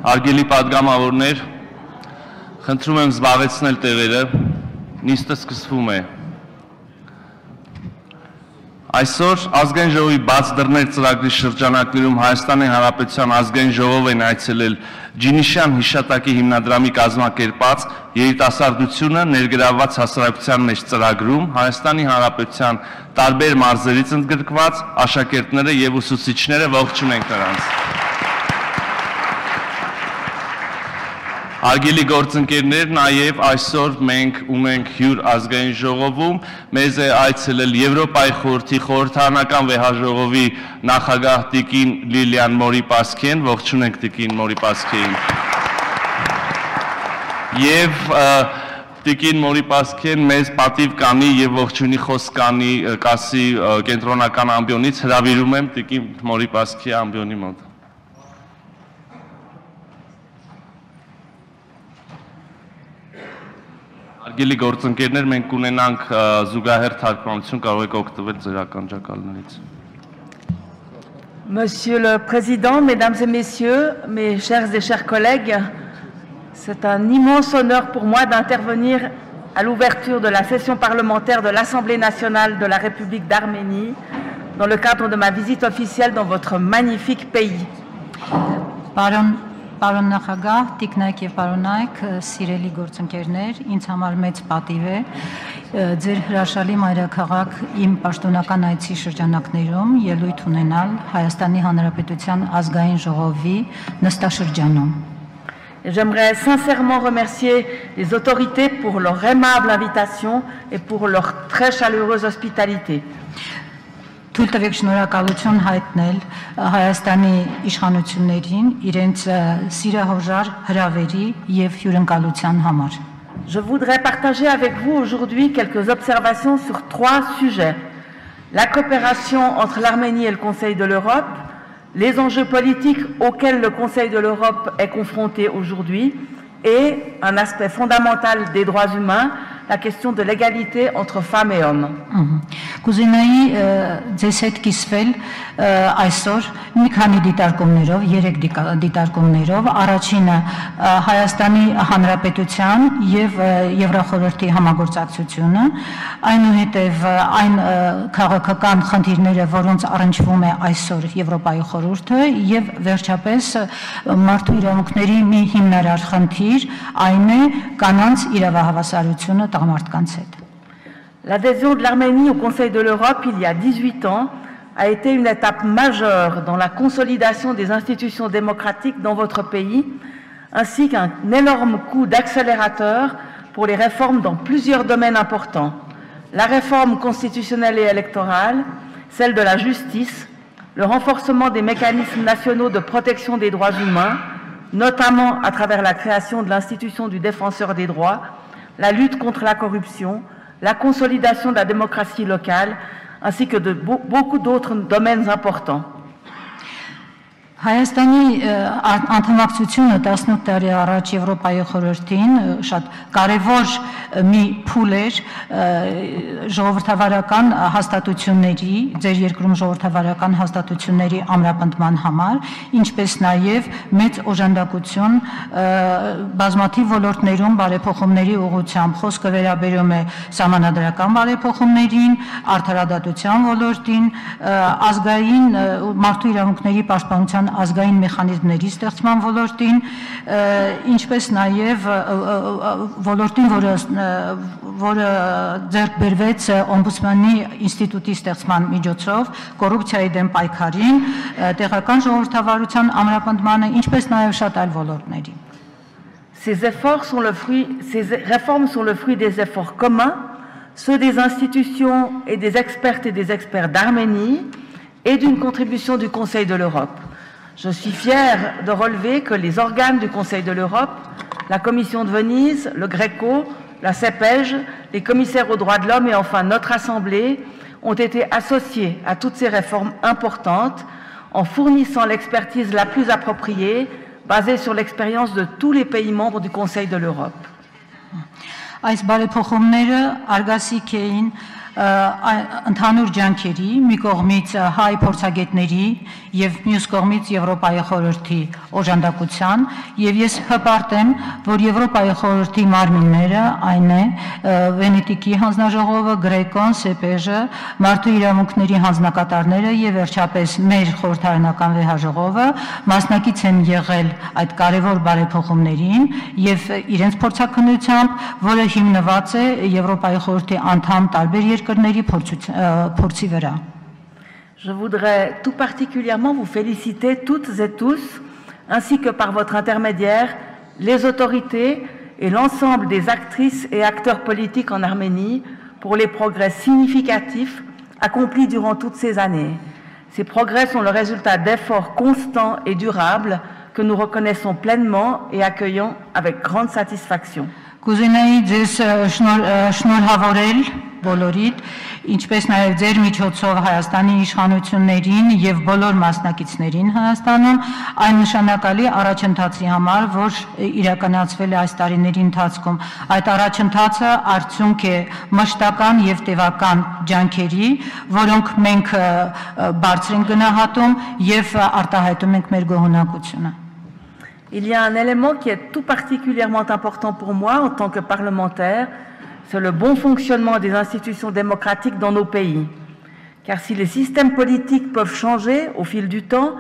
Արգելի պատգամավորներ, խնդրում եմ զբաղեցնել տեղերը, նիստը սկսվում է։ Այսօր ազգային ժողովի բաց դռներ ծրագրի շրջանակներում Հայաստանի Հանրապետության ազգային ժողով են այցելել Ջինիշյան հիշատակի հիմնադրամի կազմակերպած երիտասարդությունը ներգրավված հասարակության մեջ ծրագրում Հայաստանի Հանրապետության տարբեր մարզերից ընդգրկված աշակերտները եւ ուսուցիչները ողջունենք նրանց։ Արգելի գործընկերներ, նաև այսօր մենք ունենք հյուր ազգային ժողովում, մեզ է այցելել Եվրոպայի խորհրդի խորհրդարանական վեհաժողովի նախագահ տիկին Լիլիան Մորի-Պասքեն, ողջունենք տիկին Մորի-Պասքեին։ Եվ տիկին Մորի-Պասքեն մեզ պատիվ կանի եւ ողջունի խոսքանի կասի կենտրոնական ամբիոնից հրավիրում եմ տիկին Մորի-Պասքեի ամբիոնի մոտ։ Արգելի գործընկերներ, մենք ունենանք զուգահեռ թարգմանություն, կարող եք օգտվել ձեր ականջակալներից։ Monsieur le Président, Mesdames et Messieurs, mes chers et chers collègues, c'est un immense honneur pour moi d'intervenir à l'ouverture de la session parlementaire de l'Assemblée nationale de la République d'Arménie dans le cadre de ma visite officielle dans votre magnifique pays. Պարոն նախագահ, տիկնայք եւ պարոնայք, սիրելի գործընկերներ, ինձ համար մեծ պատիվ է ձեր հրաշալի մայրաքաղաք իմ պաշտոնական այցի շրջանակներում ելույթ ունենալ Հայաստանի Հանրապետության ազգային ժողովի նստաշրջանում։ J'aimerais sincèrement remercier les autorités pour leur aimable invitation et pour leur très chaleureuse hospitalité. Թույլ տվեք շնորհակալություն հայտնել Հայաստանի իշխանություններին իրենց սիրահորժար հրավերի եւ հյուրընկալության համար։ Je voudrais partager avec vous aujourd'hui quelques observations sur trois sujets. La coopération entre l'Arménie et le Conseil de l'Europe, les enjeux politiques auxquels le Conseil de l'Europe est confronté aujourd'hui et un aspect fondamental des droits humains, la question de l'égalité entre femmes et hommes. Կուզինայի ձեզ հետ կիսվել այսօր մի քանի դիտարկումներով, 3 դիտարկումներով, առաջինը Հայաստանի Հանրապետության եւ Եվրախորհրդի համագործակցությունը, այնուհետեւ այն քաղաքական խնդիրները, որոնց առնչվում է այսօր Եվրոպայի խորհուրդը եւ վերջապես մարդու իրավունքների մի հիմնարար խնդիր, այն է կանանց իրավահավասարությունը տղամարդկանց հետ։ L'adhésion de l'Arménie au Conseil de l'Europe, il y a 18 ans, a été une étape majeure dans la consolidation des institutions démocratiques dans votre pays, ainsi qu'un énorme coup d'accélérateur pour les réformes dans plusieurs domaines importants. La réforme constitutionnelle et électorale, celle de la justice, le renforcement des mécanismes nationaux de protection des droits humains, notamment à travers la création de l'institution du défenseur des droits, la lutte contre la corruption, la consolidation de la démocratie locale, ainsi que de beaucoup d'autres domaines importants. Հայաստանի անդամակցությունը 18 տարի առաջ Եվրոպայի խորհրդին շատ կարևոր մի փուլ էր ժողովրդավարական հաստատությունների, ձեր երկրում ժողովրդավարական հաստատությունների ամրապնդման համար, ինչպես նաև մեծ օժանդակություն բազմաթիվ ոլորտներում բարեփոխումների ուղղությամբ, խոսքը վերաբերում է սահմանադրական բարեփոխումներին, արդարադատության ոլորտին, ազգային մարդու իրավունքների պաշտպանության ազգային մեխանիզմների ստեղծման ոլորտին, ինչպես նաև ոլորտին, որը ձեռք բերվեց օմբուդսմանի ինստիտուտի ստեղծման միջոցով, կոռուպցիայի դեմ պայքարին, տեղական ժողովրդավարության ամրապնդմանը, ինչպես նաև շատ այլ ոլորտների։ Ces réformes sont le fruit des efforts communs, ceux des institutions et des expertes et des experts d'Arménie et d'une contribution du Conseil de l'Europe. Je suis fière de relever que les organes du Conseil de l'Europe, la Commission de Venise, le GRECO, la CEPEJ, les commissaires aux droits de l'homme et enfin notre Assemblée ont été associés à toutes ces réformes importantes en fournissant l'expertise la plus appropriée basée sur l'expérience de tous les pays membres du Conseil de l'Europe. Այս բարեփոխումները արգասիկ էին ընդհանուր ջանքերի մի կողմից հայ փորձագետների եւ մյուս կողմից Եվրոպայի խորհրդի օժանդակության եւ ես հպարտ եմ, որ Եվրոպայի խորհրդի մարմինները այն է Վենետիկի հանձնաժողովը, Գրեկոն, Սեպեժը, Մարդու իրավունքների հանձնակատարները եւ վերջապես մեր խորհրդարանական վեհաժողովը մասնակից են եղել այդ կարևոր բարեփոխումներին եւ իրենց փորձաքննությամբ, որը հիմնված է Եվրոպայի խորհրդի անդամ տարբեր երկրների փորձի վրա։ Je voudrais tout particulièrement vous féliciter toutes et tous, ainsi que par votre intermédiaire, les autorités et l'ensemble des actrices et acteurs politiques en Arménie pour les progrès significatifs accomplis durant toutes ces années. Ces progrès sont le résultat d'efforts constants et durables que nous reconnaissons pleinement et accueillons avec grande satisfaction. Կուզենայի ձեզ շնորհավորել բոլորիդ, ինչպես նաև ձեր միջոցով Հայաստանի իշխանություններին եւ բոլոր մասնակիցներին Հայաստանում այն նշանակալի առաջընթացի համար, որ իրականացվել է այս տարիների ընթացքում։ Այդ առաջընթացը արդյունք է մշտական եւ տևական ջանքերի, որոնք մենք բարձր ենք գնահատում եւ արտահայտում ենք մեր գոհունակությունը։ Il y a un élément qui est tout particulièrement important pour moi en tant que parlementaire, c'est le bon fonctionnement des institutions démocratiques dans nos pays. Car si les systèmes politiques peuvent changer au fil du temps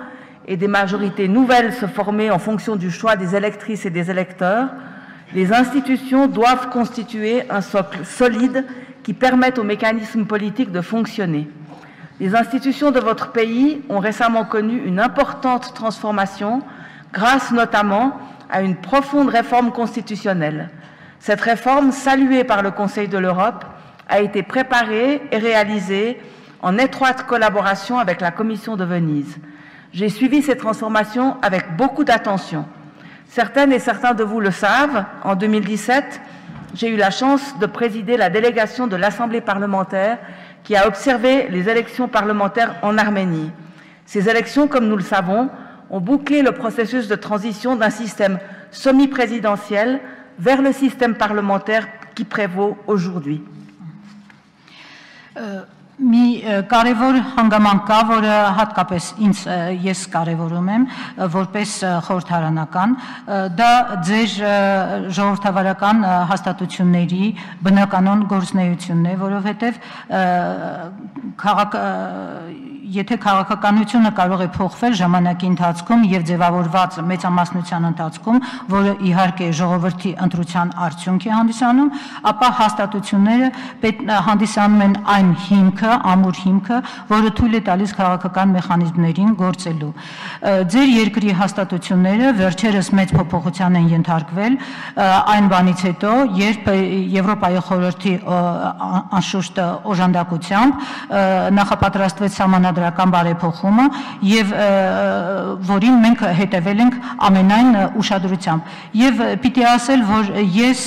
et des majorités nouvelles se former en fonction du choix des électrices et des électeurs, les institutions doivent constituer un socle solide qui permette aux mécanismes politiques de fonctionner. Les institutions de votre pays ont récemment connu une importante transformation grâce notamment à une profonde réforme constitutionnelle. Cette réforme, saluée par le Conseil de l'Europe, a été préparée et réalisée en étroite collaboration avec la Commission de Venise. J'ai suivi ces transformations avec beaucoup d'attention. Certaines et certains de vous le savent, en 2017, j'ai eu la chance de présider la délégation de l'Assemblée parlementaire qui a observé les élections parlementaires en Arménie. Ces élections, comme nous le savons, ont bouclé le processus de transition d'un système semi-présidentiel vers le système parlementaire qui prévaut aujourd'hui. Մի կարևոր հանգամանք կա, որը հատկապես ես կարևորում եմ որպես խորհրդարանական, դա ձեր ժողովրդավարական հաստատությունների բնականon գործունեությունն է, որովհետև եթե քաղաքականությունը կարող է փոխվել ժամանակի ընթացքում եւ ձևավորված մեծամասնության ընթացքում, որը իհարկե ժողովրդի ընտրության արդյունք է հանդիսանում, ապա հաստատությունները հանդիսանում են այն հիմքը, ամուր հիմքը, որը թույլ է տալիս քաղաքական մեխանիզմներին գործելու։ Ձեր երկրի հաստատությունները վերջերս մեծ փոփոխության են ենթարկվել այն բանից հետո, երբ Եվրոպայի խորհրդի անշուշտ օժանդակությամբ նախապատրաստվեց սահմանադրական բարեփոխումը եւ որին մենք հետևել ենք ամենայն ուշադրությամբ։ Եվ պիտի ասել, որ ես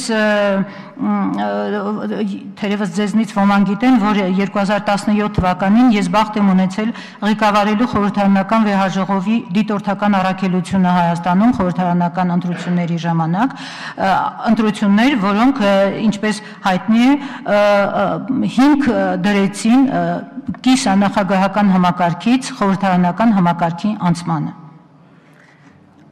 թերևս ձեզնից ոմանք գիտեն, որ 2017 թվականին ես բախտ եմ ունեցել ղեկավարելու խորհրդարանական վեհաժողովի դիտորդական առաքելությունը Հայաստանում խորհրդարանական ընտրությունների ժամանակ, ընտրություններ, որոնք ինչպես հայտնի է, հիմք դրեցին կիսանախագահական համակարգից խորհրդարանական համակարգի անցմանը։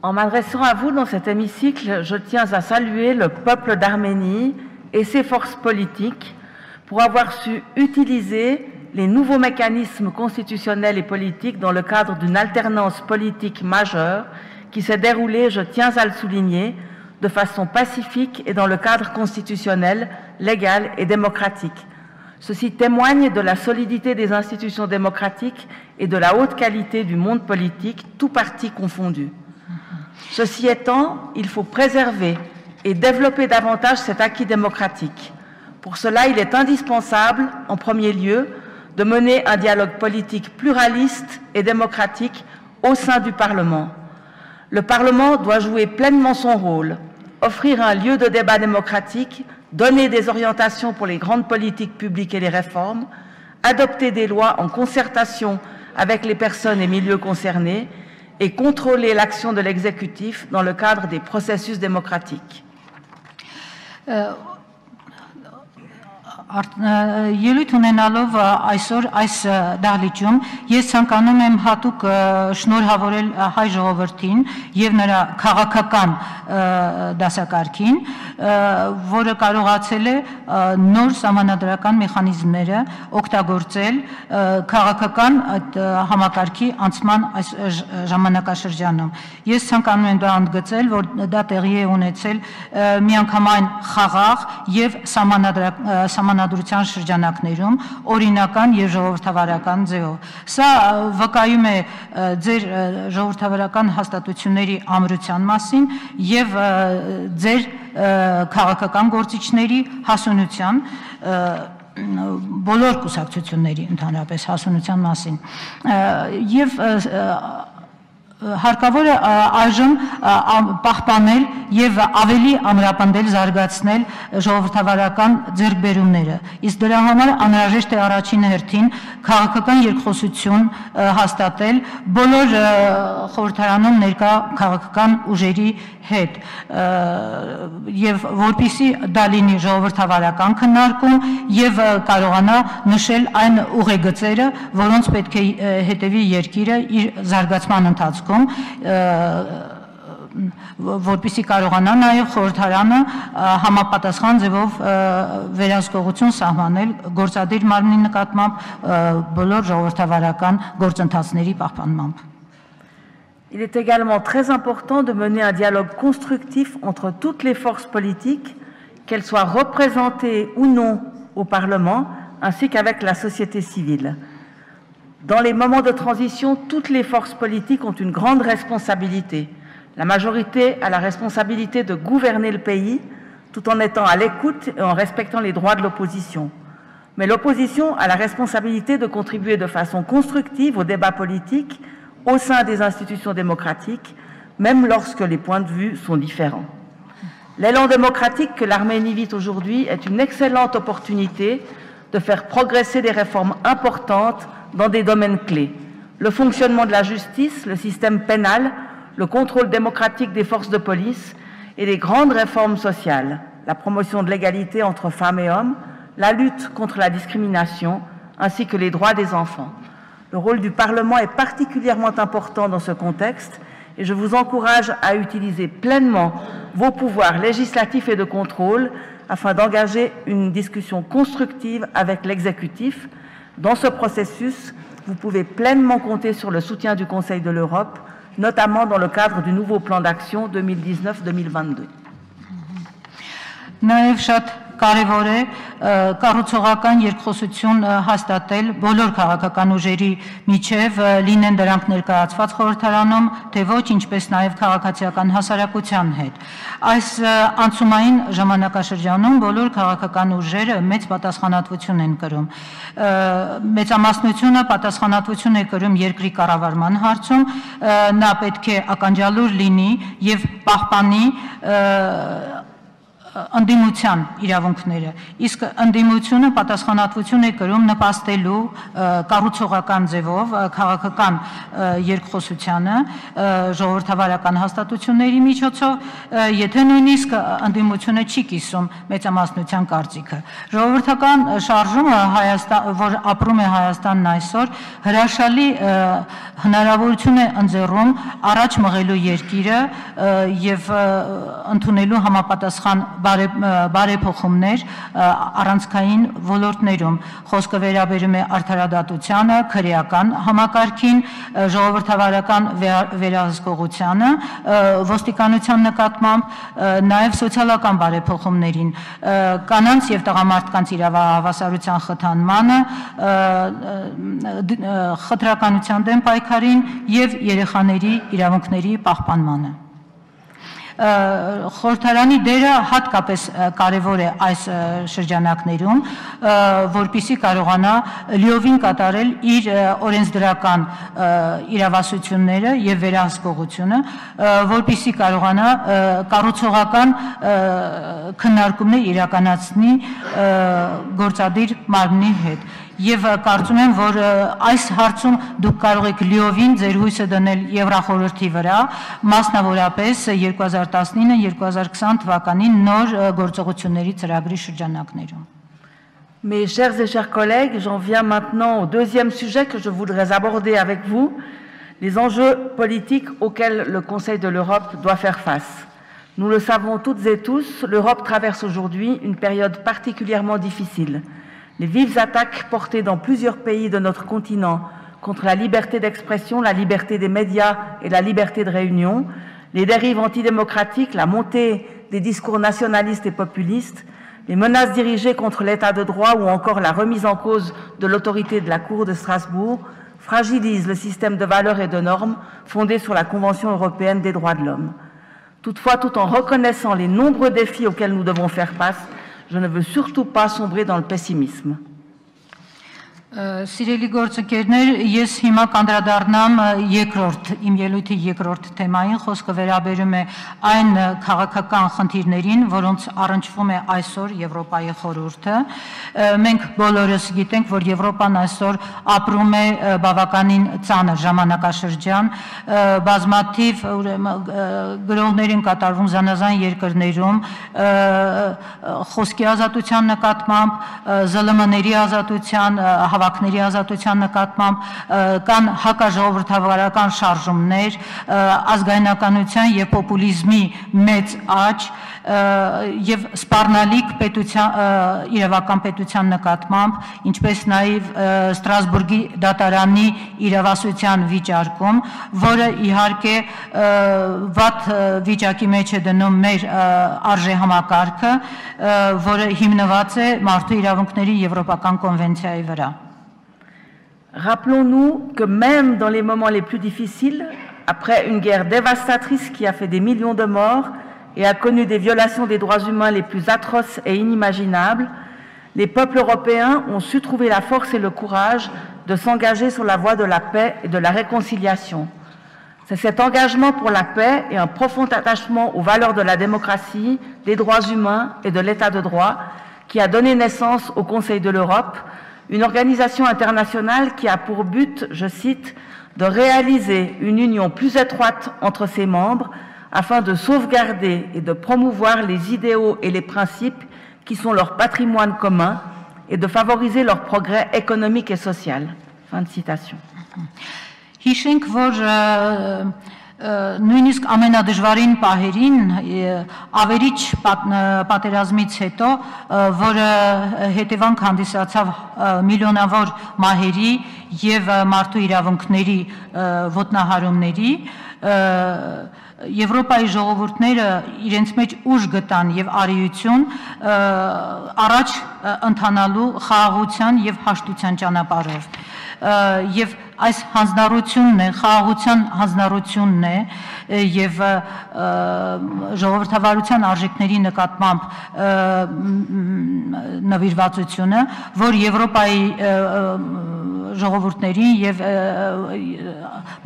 En m'adressant à vous dans cet hémicycle, je tiens à saluer le peuple d'Arménie et ses forces politiques pour avoir su utiliser les nouveaux mécanismes constitutionnels et politiques dans le cadre d'une alternance politique majeure qui s'est déroulée, je tiens à le souligner, de façon pacifique et dans le cadre constitutionnel, légal et démocratique. Ceci témoigne de la solidité des institutions démocratiques et de la haute qualité du monde politique, tout parti confondu. Ceci étant, il faut préserver et développer davantage cet acquis démocratique. Pour cela, il est indispensable, en premier lieu, de mener un dialogue politique pluraliste et démocratique au sein du Parlement. Le Parlement doit jouer pleinement son rôle, offrir un lieu de débat démocratique, donner des orientations pour les grandes politiques publiques et les réformes, adopter des lois en concertation avec les personnes et milieux concernés et contrôler l'action de l'exécutif dans le cadre des processus démocratiques. Ելույթ ունենալով այսօր այս դահլիճում ես ցանկանում եմ հատուկ շնորհավորել հայ ժողովրդին եւ նրա քաղաքական դասակարգին, որը կարողացել է նոր սահմանադրական մեխանիզմները օգտագործել քաղաքական համակարգի անցման այս ժամանակաշրջանում։ Ես ցանկանում եմ դա ընդգծել, որ դա տեղի է ունեցել միանգամայն խաղաղ եւ սահմանադրության շրջանակներում օրինական եւ ժողովրդավարական ձևով։ Սա վկայում է ձեր ժողովրդավարական հաստատությունների ամրության մասին եւ ձեր քաղաքական գործիչների հասունության բոլոր կուսակցությունների ընդհանրապես հասունության մասին եւ հարկավոր է այժմ պահպանել եւ ավելի ամրապնդել, զարգացնել ժողովրդավարական ձեռքբերումները։ Իսկ դրա համար անհրաժեշտ է առաջին հերթին քաղաքական երկխոսություն հաստատել բոլոր խորհրդարանում ներկա քաղաքական ուժերի հետ եւ որպիսի դա լինի ժողովրդավարական քննարկում եւ կարողանա նշել այն ուղեգծերը, որոնց պետք է հետևի երկիրը իր զարգացման ընթացքում որպեսզի կարողանա նաև խորհրդարանը համապատասխան ձևով վերահսկողություն սահմանել գործադիր մարմնի նկատմամբ բոլոր ժողովրդավարական գործընթացների պահպանմամբ։ Il est également très important de mener un dialogue constructif entre toutes les forces politiques, qu'elles soient représentées ou non au Parlement, ainsi qu'avec la société civile. Dans les moments de transition, toutes les forces politiques ont une grande responsabilité. La majorité a la responsabilité de gouverner le pays tout en étant à l'écoute et en respectant les droits de l'opposition. Mais l'opposition a la responsabilité de contribuer de façon constructive au débat politique au sein des institutions démocratiques, même lorsque les points de vue sont différents. L'élan démocratique que l'Arménie vit aujourd'hui est une excellente opportunité de faire progresser des réformes importantes dans des domaines clés. Le fonctionnement de la justice, le système pénal, le contrôle démocratique des forces de police et les grandes réformes sociales, la promotion de l'égalité entre femmes et hommes, la lutte contre la discrimination, ainsi que les droits des enfants. Le rôle du Parlement est particulièrement important dans ce contexte et je vous encourage à utiliser pleinement vos pouvoirs législatifs et de contrôle afin d'engager une discussion constructive avec l'exécutif. Dans ce processus, vous pouvez pleinement compter sur le soutien du Conseil de l'Europe, notamment dans le cadre du nouveau plan d'action 2019-2022. Կարևոր է կառուցողական երկխոսություն հաստատել բոլոր քաղաքական ուժերի միջև, լինեն դրանք ներկայացված խորհրդարանում, թե ոչ, ինչպես նաև քաղաքացիական հասարակության հետ։ Այս անցումային ժամանակաշրջանում բոլոր քաղաքական ուժերը մեծ պատասխանատվություն են կրում։ Մեծամասնությունը պատասխանատվություն է կրում երկրի կառավարման հարցում, նա պետք է ականջալուր լինի եւ պահպանի ընդդիմության իրավունքները, իսկ ընդդիմությունը պատասխանատվություն է կրում նպաստելու կառուցողական ձևով քաղաքական երկխոսությանը, ժողովրդավարական հաստատությունների միջոցով, եթե նույնիսկ ընդդիմությունը չի կիսում մեծամասնության կարծիքը։ Ժողովրդական շարժումը, որ ապրում է Հայաստանն այսօր, հրաշալի հնարավորություն է ընձեռում առաջ մղելու երկիրը եւ ընդունելու համապատասխան բարեփոխումներ առանցքային ոլորտներում։ Խոսքը վերաբերում է արդարադատությանը, քրեական համակարգին, ժողովրդավարական վերահսկողությանը, ոստիկանության նկատմամբ, նաև սոցիալական բարեփոխումներին, կանանց եւ տղամարդկանց իրավահավասարության խթանմանը, խտրականության դեմ պայքարին եւ երեխաների իրավունքների պահպանմանը։ Խորհրդարանի դերը հատկապես կարևոր է այս շրջանակներում, որպեսզի կարողանա լիովին կատարել իր օրենսդրական իրավասությունները եւ վերահսկողությունը, որպեսզի կարողանա կառուցողական քննարկումներ իրականացնի գործադիր մարմնի հետ։ Եվ կարծում եմ, որ այս հարցում դուք կարող եք լիովին ձեր հույսը դնել Եվրախորհրդի վրա, մասնավորապես 2019-2020 թվականի նոր գործողությունների ծրագրի շրջանակներում։ Mes chers et chers collègues, j'en viens maintenant au deuxième sujet que je voudrais aborder avec vous, les enjeux politiques auxquels le Conseil de l'Europe doit faire face. Nous le savons toutes et tous, l'Europe traverse aujourd'hui une période particulièrement difficile. Les vives attaques portées dans plusieurs pays de notre continent contre la liberté d'expression, la liberté des médias et la liberté de réunion, les dérives antidémocratiques, la montée des discours nationalistes et populistes, les menaces dirigées contre l'état de droit ou encore la remise en cause de l'autorité de la Cour de Strasbourg fragilisent le système de valeurs et de normes fondé sur la Convention européenne des droits de l'homme. Toutefois, tout en reconnaissant les nombreux défis auxquels nous devons faire face, je ne veux surtout pas sombrer dans le pessimisme. Սիրելի գործընկերներ, ես հիմա կանդրադառնամ իմ ելույթի երկրորդ թեմային, խոսքը վերաբերում է այն քաղաքական խնդիրներին, որոնց առնչվում է այսօր Եվրոպայի խորհուրդը։ Մենք բոլորս գիտենք, որ Եվրոպան այսօր ապրում է բավականին ծանր ժամանակաշրջան, բազմաթիվ գրողներ են կատարվում զանազան երկրներում, խոսքի ազատության նկատմամբ, ԶԼՄ-ների ազատության, հավաքների ազատության նկատմամբ, կան հակաժողովրդավարական շարժումներ, ազգայնականության եւ պոպուլիզմի մեծ աճ եւ սպառնալիք իրավական պետության նկատմամբ, ինչպես նաեւ Ստրասբուրգի դատարանի իրավասության վիճարկում, որը իհարկե վատ վիճակի մեջ է դնում մեր արժեհամակարգը, որը հիմնված է մարդու իրավունքների եվրոպական կոնվենցիայի վրա։ Rappelons-nous que même dans les moments les plus difficiles, après une guerre dévastatrice qui a fait des millions de morts et a connu des violations des droits humains les plus atroces et inimaginables, les peuples européens ont su trouver la force et le courage de s'engager sur la voie de la paix et de la réconciliation. C'est cet engagement pour la paix et un profond attachement aux valeurs de la démocratie, des droits humains et de l'état de droit qui a donné naissance au Conseil de l'Europe, une organisation internationale qui a pour but, je cite, de réaliser une union plus étroite entre ses membres afin de sauvegarder et de promouvoir les idéaux et les principes qui sont leur patrimoine commun et de favoriser leur progrès économique et social. Fin de citation. Հիշենք, որ նույնիսկ ամենադժվարին պահերին ավերիչ պատերազմից հետո, որը հետևանք հանդիսացավ միլիոնավոր մահերի եւ մարդու իրավունքների ոտնահարումների, Եվրոպայի ժողովուրդները իրենց մեջ ուժ գտան եւ արիություն առաջ ընթանալու խաղաղության եւ հաշտության ճանապարհով եւ այս հանձնառությունն է, խաղաղության հանձնառությունն է եւ ժողովրդավարության արժեքների նկատմամբ նվիրվածությունը, որ Եվրոպայի ժողովուրդներին եւ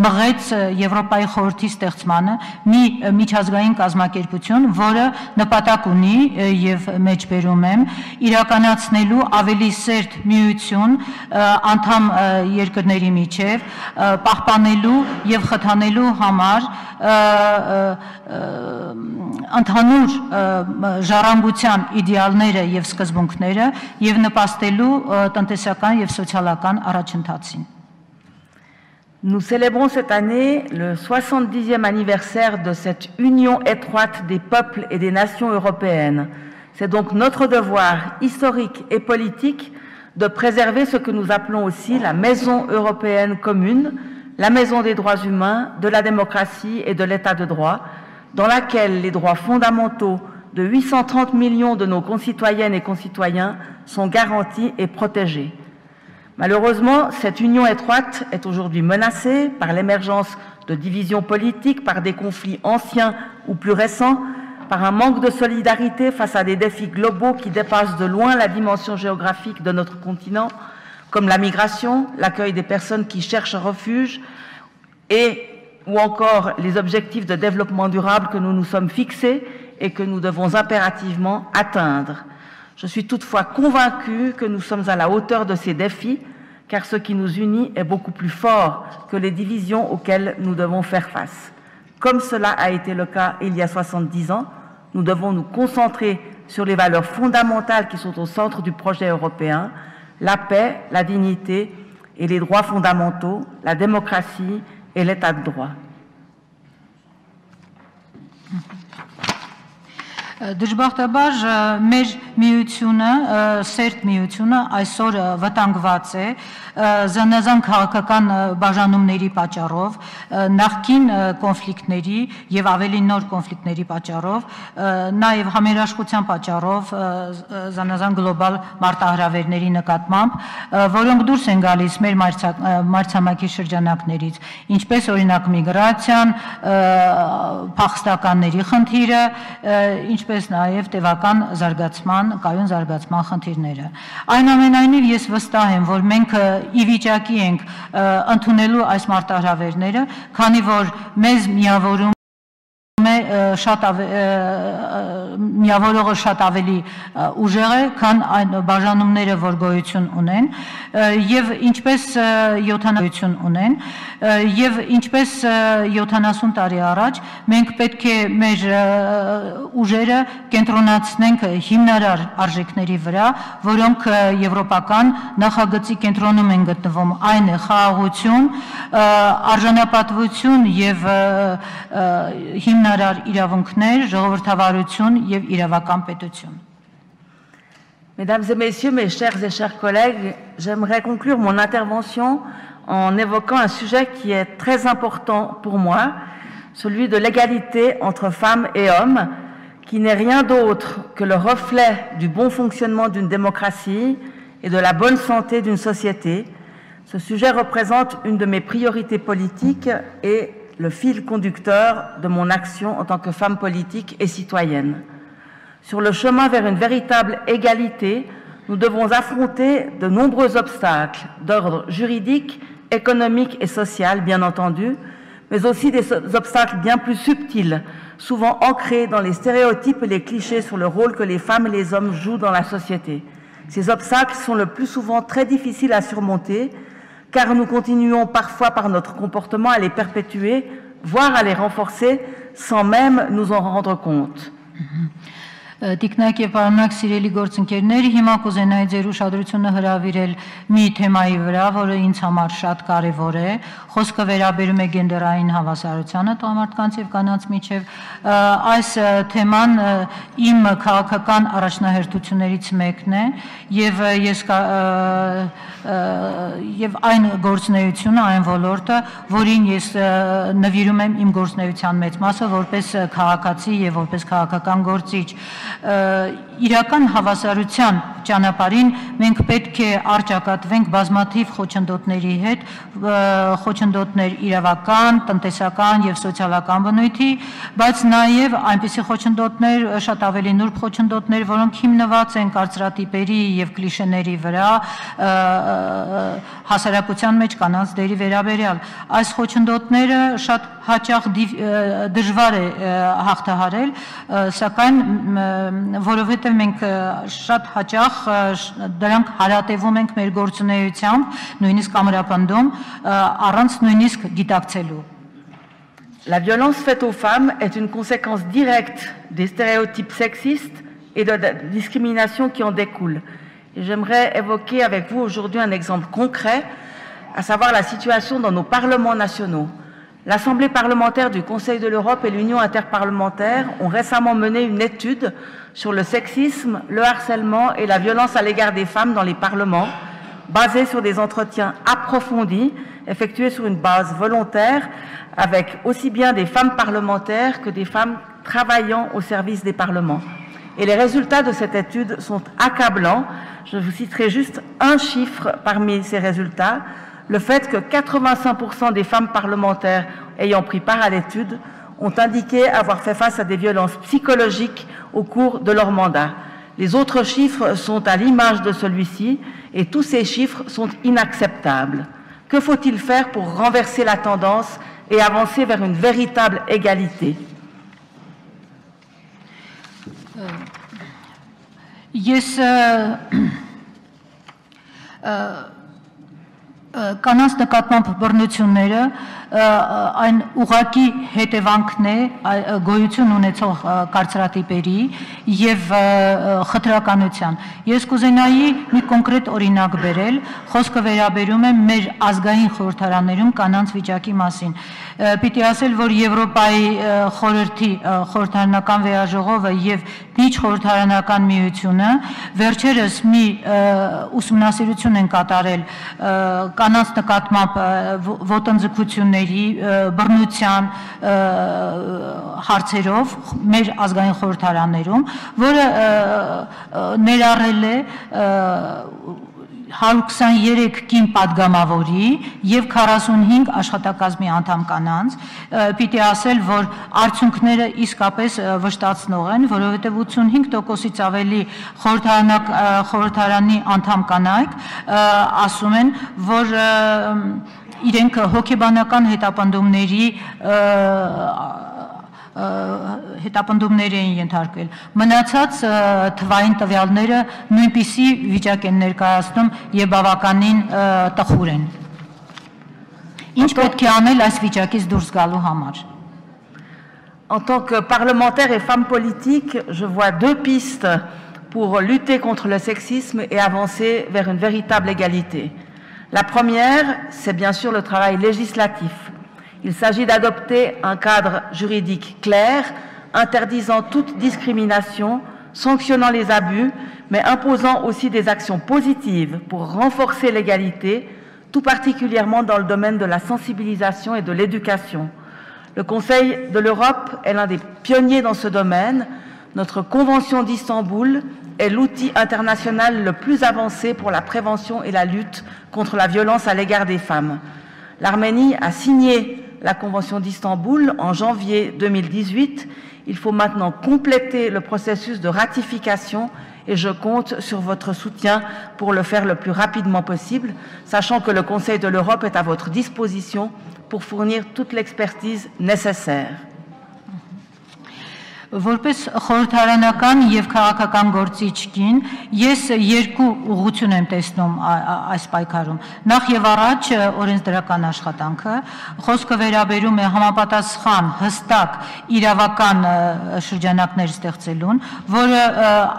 մղեց Եվրոպայի խորհրդի ստեղծմանը մի միջազգային կազմակերպություն, որը նպատակ ունի եւ մեջբերում եմ իրականացնելու ավելի սերտ միություն անդամ երկրների միջև, պահպանելու եւ խթանելու համար ընդհանուր ժառանգության իդեալները եւ սկզբունքները եւ նպաստելու տնտեսական եւ սոցիալական առաջընթացին։ Nous célébrons cette année le 70e anniversaire de cette union étroite des peuples et des nations européennes. C'est donc notre devoir historique et politique de préserver ce que nous appelons aussi la maison européenne commune, la maison des droits humains, de la démocratie et de l'état de droit, dans laquelle les droits fondamentaux de 830 millions de nos concitoyennes et concitoyens sont garantis et protégés. Malheureusement, cette union étroite est aujourd'hui menacée par l'émergence de divisions politiques, par des conflits anciens ou plus récents, par un manque de solidarité face à des défis globaux qui dépassent de loin la dimension géographique de notre continent, comme la migration, l'accueil des personnes qui cherchent refuge ou encore les objectifs de développement durable que nous nous sommes fixés et que nous devons impérativement atteindre. Je suis toutefois convaincue que nous sommes à la hauteur de ces défis, car ce qui nous unit est beaucoup plus fort que les divisions auxquelles nous devons faire face. Comme cela a été le cas il y a 70 ans, nous devons nous concentrer sur les valeurs fondamentales qui sont au centre du projet européen, la paix, la dignité et les droits fondamentaux, la démocratie et l'état de droit. Դժբախտաբար մեր միությունը, սերտ միությունը այսօր վտանգված է զանազան քաղաքական բաժանումների պատճառով, նախկին կոնֆլիկտների եւ ավելի նոր կոնֆլիկտների պատճառով, նաեւ համերաշխության պատճառով զանազան գլոբալ մարտահրավերների նկատմամբ, որոնք դուրս են գալիս մեր մայրցամաքի շրջանակներից, ինչպես օրինակ միգրացիան, փախստականների խնդիրը, ինչպես նաև տևական զարգացման, կայուն զարգացման խնդիրները։ Այնուամենայնիվ ես վստահ եմ, որ մենք ի վիճակի ենք ընդունելու այս մարտահրավերները, քանի որ մեզ միավորում միավորողը շատ ավելի ուժեղ է, քան այն բաժանումները, որ գոյություն ունեն, եւ ինչպես 70 տարի առաջ մենք պետք է մեր ուժերը կենտրոնացնենք հիմնարար արժեքների վրա, որոնք եվրոպական նախագծի կենտրոնում են գտնվում, այն է խաղաղություն, արժանապատվություն եւ հիմնարար իրավունքներ, ժողովրդավարություն եւ իրավական պետություն։ Mesdames et messieurs, mes chers collègues, j'aimerais conclure mon intervention en évoquant un sujet qui est très important pour moi, celui de l'égalité entre femmes et hommes, qui n'est rien d'autre que le reflet du bon fonctionnement d'une démocratie et de la bonne santé d'une société. Ce sujet représente une de mes priorités politiques et le fil conducteur de mon action en tant que femme politique et citoyenne. Sur le chemin vers une véritable égalité, nous devons affronter de nombreux obstacles d'ordre juridique, économique et social, bien entendu, mais aussi des obstacles bien plus subtils, souvent ancrés dans les stéréotypes et les clichés sur le rôle que les femmes et les hommes jouent dans la société. Ces obstacles sont le plus souvent très difficiles à surmonter, car nous continuons parfois par notre comportement à les perpétuer, voire à les renforcer, sans même nous en rendre compte. Տիկնակ եւ պարոնակ սիրելի գործընկերներ, հիմա կուզենայի ձեր ուշադրությունը հրավիրել մի թեմայի վրա, որը ինձ համար շատ կարևոր է, խոսքը վերաբերում է գենդերային հավասարությանը տղամարդկանց եւ կանանց միջեւ, այս թեման իմ քաղաքական առաջնահերթություններից մեկն է եւ այն գործունեությունը, այն ոլորտը, որին ես նվիրում եմ իմ գործունեության մեծ մասը որպես քաղաքացի եւ որպես քաղաքական գործիչ իրական հավասարության ճանապարհին մենք պետք է արճակատվենք բազմաթիվ խոչընդոտների հետ, խոչընդոտներ իրավական, տնտեսական եւ սոցիալական բնույթի, բայց նաեւ այնպիսի խոչընդոտներ, շատ ավելի նուրբ խոչընդոտներ, որոնք հիմնված են կարծրատիպերի եւ կլիշեների վրա, հասարակության մեջ կանանց դերի վերաբերյալ։ Այս խոչընդոտները շատ հաճախ դժվար է հաղթահարել, սակայն որովհետև մենք շատ հաճախ դրանք հարատևում ենք մեր գործունեությամբ, նույնիսկ ամրապնդում, առանց նույնիսկ գիտակցելու։ La violence faite aux femmes est une conséquence directe des stéréotypes sexistes et de la discrimination qui en découle. Et j'aimerais évoquer avec vous aujourd'hui un exemple concret, à savoir la situation dans nos parlements nationaux. L'Assemblée parlementaire du Conseil de l'Europe et l'Union interparlementaire ont récemment mené une étude sur le sexisme, le harcèlement et la violence à l'égard des femmes dans les parlements, basée sur des entretiens approfondis, effectués sur une base volontaire, avec aussi bien des femmes parlementaires que des femmes travaillant au service des parlements. Et les résultats de cette étude sont accablants. Je vous citerai juste un chiffre parmi ces résultats. Le fait que 85% des femmes parlementaires ayant pris part à l'étude ont indiqué avoir fait face à des violences psychologiques au cours de leur mandat. Les autres chiffres sont à l'image de celui-ci et tous ces chiffres sont inacceptables. Que faut-il faire pour renverser la tendance et avancer vers une véritable égalité? կանանց նկատմամբ բռնությունները այն ուղղակի հետևանքն է գոյություն ունեցող կարծրատիպերի եւ խտրականության։ Ես կուզենայի մի կոնկրետ օրինակ բերել, խոսքը վերաբերում է մեր ազգային խորհրդարաններում կանանց վիճակի մասին։ Պիտի ասել, որ Եվրոպայի խորհրդի խորհրդարանական վեաժողովը եւ միջխորհրդարանական միությունը վերջերս մի ուսումնասիրություն են կատարել կանանց նկատմամբ ոտնձգությունների, բռնության հարցերով մեր ազգային խորհրդարաններում, որը ներառել է 123 կին պատգամավորի եւ 45 աշխատակազմի անդամ կանանց, պիտի ասել, որ արդյունքները իսկապես վշտացնող են, որովհետեւ 85%-ից ավելի խորհրդարանի անդամ կանայք ասում են, որ իրենք հոգեբանական հետապնդումների հետապնդումներ էին ենթարկվել։ Մնացած թվային տվյալները նույնպիսի վիճակ են ներկայացնում եւ բավականին տխուր են։ Ինչ պետք է անել այս վիճակից դուրս գալու համար։ En tant que parlementaire et femme politique, je vois deux pistes pour lutter contre le sexisme et avancer vers une véritable égalité. La première, c'est bien sûr le travail législatif. Il s'agit d'adopter un cadre juridique clair, interdisant toute discrimination, sanctionnant les abus, mais imposant aussi des actions positives pour renforcer l'égalité, tout particulièrement dans le domaine de la sensibilisation et de l'éducation. Le Conseil de l'Europe est l'un des pionniers dans ce domaine. Notre Convention d'Istanbul est l'outil international le plus avancé pour la prévention et la lutte contre la violence à l'égard des femmes. L'Arménie a signé la Convention d'Istanbul en janvier 2018. Il faut maintenant compléter le processus de ratification et je compte sur votre soutien pour le faire le plus rapidement possible, sachant que le Conseil de l'Europe est à votre disposition pour fournir toute l'expertise nécessaire. Որպես խորհրդարանական եւ քաղաքական գործիչ կին, ես երկու ուղղություն եմ տեսնում այս պայքարում։ Նախ եւ առաջ օրենսդրական աշխատանքը, խոսքը վերաբերում է համապատասխան, հստակ իրավական շրջանակներ ստեղծելուն, որը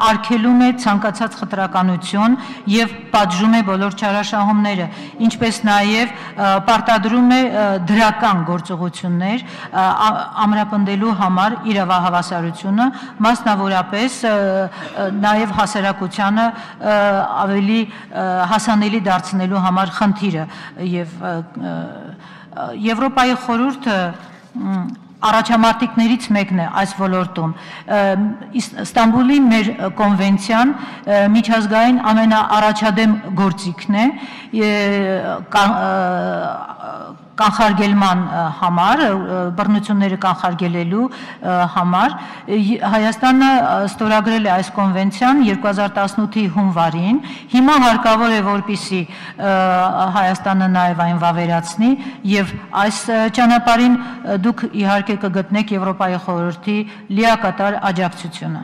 արգելում է ցանկացած խտրականություն եւ պատժում է բոլոր չարաշահումները, ինչպես նաեւ պարտադրում է դրական գործողություններ ամրապնդելու համար իրավահավասար մասնավորապես նաև հասարակությանը ավելի հասանելի դարձնելու համար խնդիրը եւ Եվրոպայի խորհուրդը առաջամարտիկներից մեկն է այս ոլորտում։ Ստամբուլի մեր կոնվենցիան միջազգային ամենաառաջադեմ գործիքն է կանխարգելման համար, բռնությունները կանխարգելելու համար։ Հայաստանը ստորագրել է այս կոնվենցիան 2018-ի հունվարին։ Հիմա հարկավոր է, որպեսզի Հայաստանը նաև այն վավերացնի եւ այս ճանապարհին դուք իհարկե կգտնեք Եվրոպայի խորհրդի լիակատար աջակցությունը։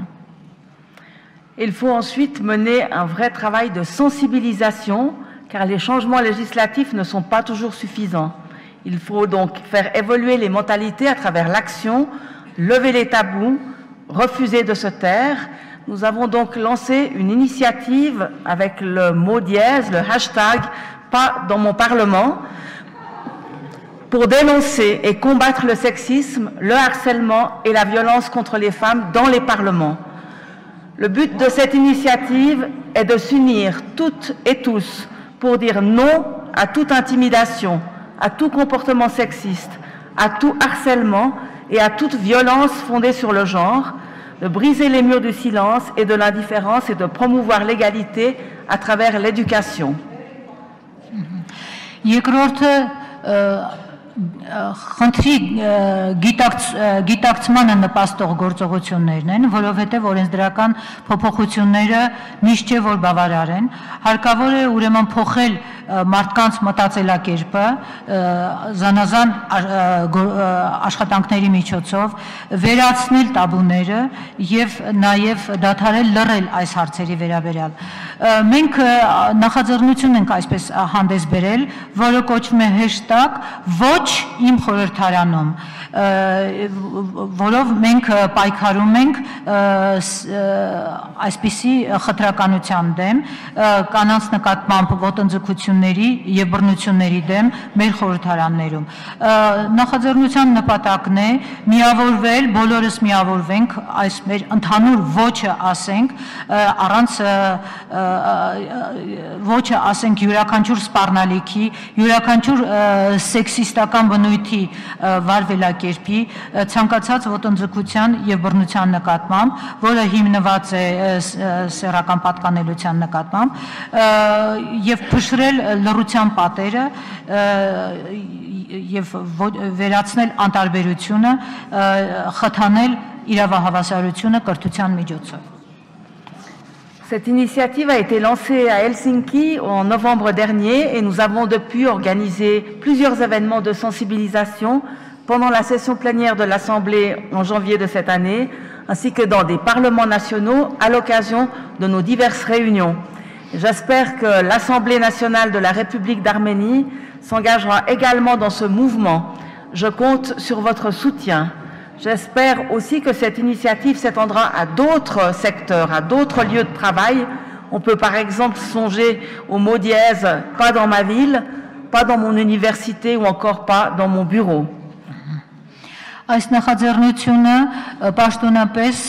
Il faut ensuite mener un vrai travail de sensibilisation, car les changements législatifs ne sont pas toujours suffisants. Il faut donc faire évoluer les mentalités à travers l'action, lever les tabous, refuser de se taire. Nous avons donc lancé une initiative avec le mot dièse, le hashtag « Pas dans mon Parlement » pour dénoncer et combattre le sexisme, le harcèlement et la violence contre les femmes dans les parlements. Le but de cette initiative est de s'unir toutes et tous pour dire non à toute intimidation, à tout comportement sexiste, à tout harcèlement et à toute violence fondée sur le genre, de briser les murs du silence et de l'indifférence et de promouvoir l'égalité à travers l'éducation. Խնդրի գիտակցմանը նպաստող գործողություններն են, որովհետև օրենսդրական փոփոխությունները միշտ չէ որ բավարար են, հարկավոր է ուրեմն փոխել մարդկանց մտածելակերպը զանազան աշխատանքների միջոցով վերացնել տաբուները եւ նաեւ դադարել լռել այս հարցերի վերաբերյալ։ Մենք նախաձեռնություն ենք այսպես հանդես բերել, որը կոչվում է #ոչ իմ խորհրդարանում, որով մենք պայքարում ենք այսպիսի խտրականության դեմ, կանանց նկատմամբ ոտնձգությունների եւ բռնությունների դեմ մեր խորհրդարաններում։ Նախաձեռնության նպատակն է միավորվել, բոլորս միավորվենք, այս մեր ընդհանուր ոչը ասենք, առանց ոչը ասենք յուրաքանչյուր սպառնալիքի, յուրաքանչյուր սեքսիստական բնույթի վարվելակերպի, ցանկացած ոտնձգության եւ բռնության նկատմամբ, որը հիմնված է սեռական պատկանելության նկատմամբ, եւ փշրել լռության պատերը եւ վերացնել անտարբերությունը, խթանել իրավահավասարությունը կրթության միջոցով։ Cette initiative a été lancée à Helsinki en novembre dernier et nous avons depuis organisé plusieurs événements de sensibilisation pendant la session plénière de l'Assemblée en janvier de cette année, ainsi que dans des parlements nationaux à l'occasion de nos diverses réunions. J'espère que l'Assemblée nationale de la République d'Arménie s'engagera également dans ce mouvement. Je compte sur votre soutien. J'espère aussi que cette initiative s'étendra à d'autres secteurs, à d'autres lieux de travail. On peut par exemple songer au mot dièse « pas dans ma ville », pas dans mon université ou encore pas dans mon bureau. Այս նախաձեռնությունը պաշտոնապես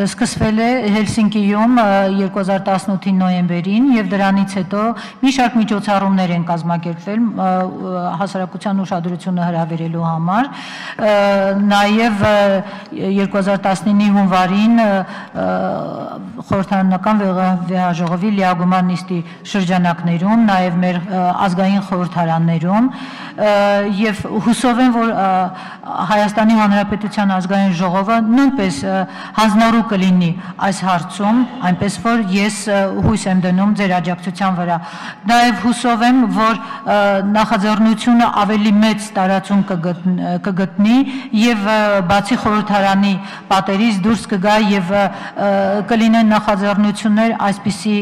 սկսվել է Հելսինկիում 2018 նոյեմբերին եւ դրանից հետո մի շարք միջոցառումներ են կազմակերպվել հասարակության ուշադրությունը հրավիրելու համար, նաեւ 2019-ի հունվարին խորհրդարանական վեհաժողովի լիագումար նիստի շրջանակներում, նաեւ մեր ազգային խորհրդարաններում եւ հուսով որ Հայաստանի Հանրապետության ազգային ժողովը նույնպես հանձնառու կլինի այս հարցում, այնպես որ ես հույս եմ դնում ձեր աջակցության վրա։ Նաև հուսով եմ, որ նախաձեռնությունը ավելի մեծ տարածում կգտնի եւ բացի խորհրդարանի պատերից դուրս կգա եւ կլինեն նախաձեռնություններ այսպիսի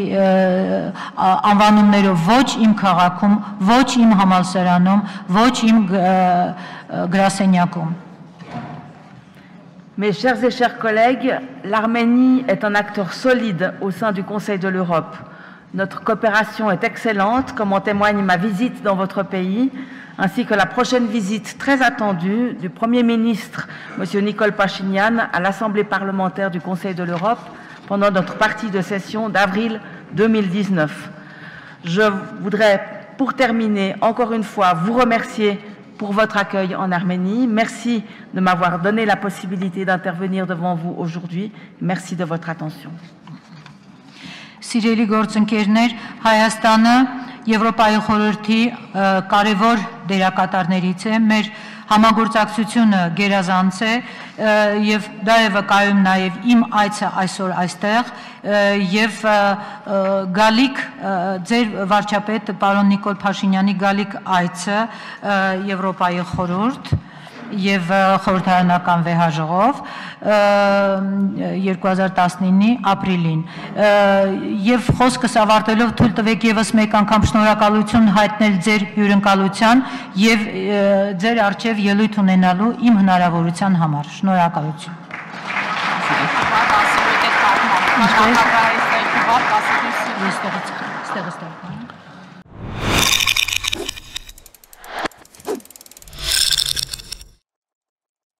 անվանումներով ոչ իմ քաղաքում, ոչ իմ համալսարանում, ոչ իմ գրասենյակում։ Mes chers et chers collègues, l'Arménie est un acteur solide au sein du Conseil de l'Europe. Notre coopération est excellente, comme en témoigne ma visite dans votre pays, ainsi que la prochaine visite très attendue du Premier ministre, M. Nicol Pachinian, à l'Assemblée parlementaire du Conseil de l'Europe pendant notre partie de session d'avril 2019. Je voudrais, pour terminer, encore une fois, vous remercier pour votre accueil en Arménie. Merci de m'avoir donné la possibilité d'intervenir devant vous aujourd'hui. Merci de votre attention. Սիրելի գործընկերներ, Հայաստանը Եվրոպայի խորհրդի կարևոր դերակատարներից է, մեր համագործակցությունը գերազանց է եւ դա է վկայում նաեւ իմ այցը այսօր այստեղ եւ գալիք ձեր վարչապետ պարոն Նիկոլ Փաշինյանի գալիք այցը Եվրոպայի խորհուրդ եւ խորհրդարանական վեհաժողով 2019-ի ապրիլին եւ խոսքս ավարտելով թույլ տվեք եւս մեկ անգամ շնորհակալություն հայտնել ձեր հյուրընկալության եւ ձեր արչեւ ելույթ ունենալու իմ հնարավորության համար շնորհակալություն Ինչպես